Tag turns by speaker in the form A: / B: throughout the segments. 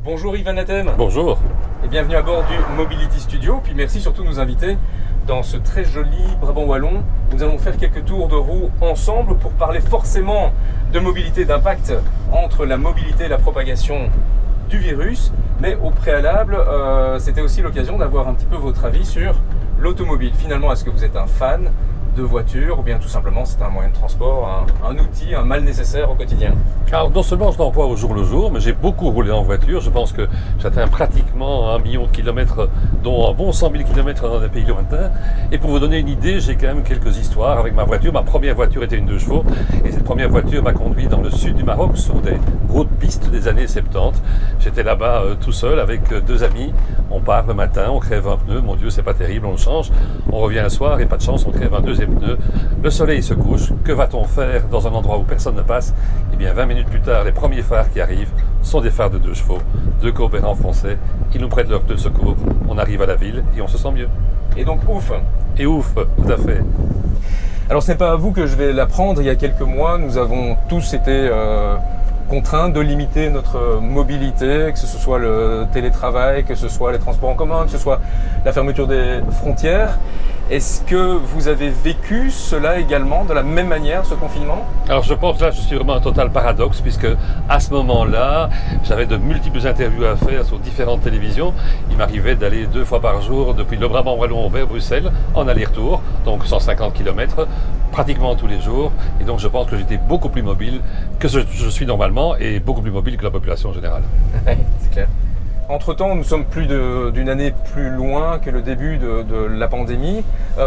A: Bonjour Yvan Natem.
B: Bonjour.
A: Et bienvenue à bord du Mobility Studio. Puis merci surtout de nous inviter dans ce très joli Brabant Wallon. Nous allons faire quelques tours de roue ensemble pour parler forcément de mobilité, d'impact entre la mobilité et la propagation du virus. Mais au préalable, c'était aussi l'occasion d'avoir un petit peu votre avis sur l'automobile. Finalement, est-ce que vous êtes un fan de voiture ou bien tout simplement c'est un moyen de transport, un outil, un mal nécessaire au quotidien?
B: Alors non seulement je l'emploie au jour le jour, mais j'ai beaucoup roulé en voiture. Je pense que j'atteins pratiquement 1 million de kilomètres, dont un bon 100 000 kilomètres dans des pays lointains. Et pour vous donner une idée, j'ai quand même quelques histoires avec ma voiture. Ma première voiture était une 2 chevaux et cette première voiture m'a conduit dans le sud du Maroc sur des routes pistes des années 70. J'étais là-bas tout seul avec 2 amis. On part le matin, on crève un pneu, mon Dieu c'est pas terrible, on le change. On revient le soir et pas de chance, on crève un deuxième pneu. Le soleil se couche, que va-t-on faire dans un endroit où personne ne passe? Eh bien 20 minutes plus tard, les premiers phares qui arrivent sont des phares de 2 chevaux, 2 coopérants français. Ils nous prêtent leur pneu de secours, on arrive à la ville et on se sent mieux.
A: Et donc ouf.
B: Et ouf, tout à fait.
A: Alors ce n'est pas à vous que je vais l'apprendre. Il y a quelques mois, nous avons tous été contraints de limiter notre mobilité, que ce soit le télétravail, que ce soit les transports en commun, que ce soit la fermeture des frontières. Est-ce que vous avez vécu cela également de la même manière, ce confinement?
B: Alors je pense que là je suis vraiment un total paradoxe puisque à ce moment-là j'avais de multiples interviews à faire sur différentes télévisions. Il m'arrivait d'aller 2 fois par jour depuis le Brabant Wallon vers Bruxelles en aller-retour, donc 150 km pratiquement tous les jours. Et donc je pense que j'étais beaucoup plus mobile que je suis normalement et beaucoup plus mobile que la population générale.
A: C'est clair. Entre-temps, nous sommes plus d'une année plus loin que le début de la pandémie.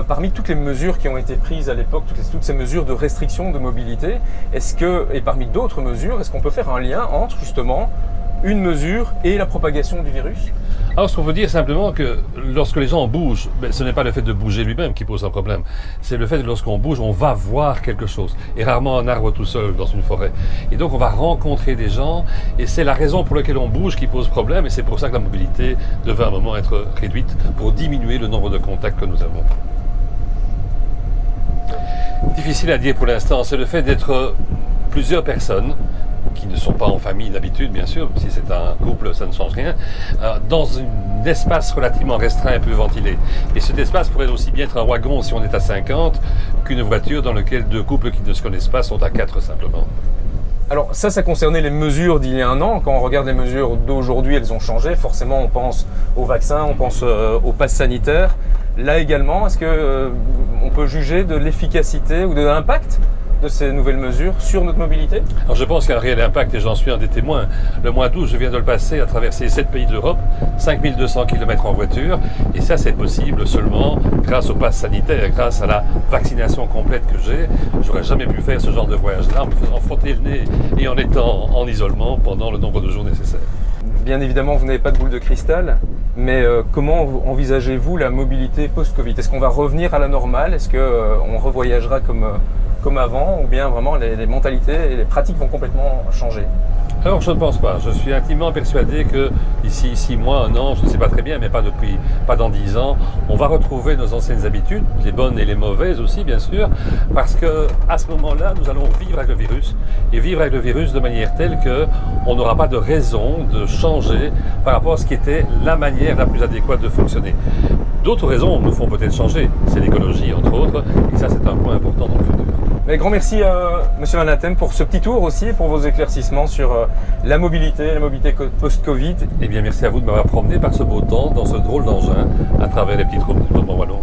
A: Parmi toutes les mesures qui ont été prises à l'époque, toutes ces mesures de restriction de mobilité, et parmi d'autres mesures, est-ce qu'on peut faire un lien entre justement une mesure et la propagation du virus?
B: Alors ce qu'on peut dire simplement que lorsque les gens bougent, ce n'est pas le fait de bouger lui-même qui pose un problème, c'est le fait que lorsqu'on bouge, on va voir quelque chose, et rarement un arbre tout seul dans une forêt. Et donc on va rencontrer des gens, et c'est la raison pour laquelle on bouge qui pose problème, et c'est pour ça que la mobilité devait à un moment être réduite, pour diminuer le nombre de contacts que nous avons. Difficile à dire pour l'instant, c'est le fait d'être plusieurs personnes, qui ne sont pas en famille d'habitude, bien sûr, si c'est un couple, ça ne change rien, dans un espace relativement restreint et peu ventilé. Et cet espace pourrait aussi bien être un wagon si on est à 50, qu'une voiture dans laquelle 2 couples qui ne se connaissent pas sont à 4 simplement.
A: Alors ça concernait les mesures d'il y a un an. Quand on regarde les mesures d'aujourd'hui, elles ont changé. Forcément, on pense au vaccin, on pense au pass sanitaire. Là également, est-ce qu'on peut juger de l'efficacité ou de l'impact de ces nouvelles mesures sur notre mobilité?
B: Alors je pense qu'il y a un réel impact et j'en suis un des témoins. Le mois d'août, je viens de le passer à traverser 7 pays d'Europe, 5200 km en voiture, et ça c'est possible seulement grâce au pass sanitaire, grâce à la vaccination complète que j'ai. J'aurais jamais pu faire ce genre de voyage-là en me faisant frotter le nez et en étant en isolement pendant le nombre de jours nécessaires.
A: Bien évidemment, vous n'avez pas de boule de cristal, mais comment envisagez-vous la mobilité post-Covid? Est-ce qu'on va revenir à la normale? Est-ce qu'on revoyagera comme avant, ou bien vraiment les mentalités et les pratiques vont complètement changer?
B: Alors je ne pense pas. Je suis intimement persuadé que d'ici 6 mois, 1 an, je ne sais pas très bien, mais pas dans 10 ans, on va retrouver nos anciennes habitudes, les bonnes et les mauvaises aussi, bien sûr, parce que à ce moment-là, nous allons vivre avec le virus, et vivre avec le virus de manière telle qu'on n'aura pas de raison de changer par rapport à ce qui était la manière la plus adéquate de fonctionner. D'autres raisons nous font peut-être changer, c'est l'écologie entre autres, et ça c'est un point important dans le futur.
A: Mais grand merci Monsieur Van Natem pour ce petit tour aussi, pour vos éclaircissements sur la mobilité post-Covid.
B: Eh bien merci à vous de m'avoir promené par ce beau temps dans ce drôle d'engin à travers les petites routes du Brabant Wallon.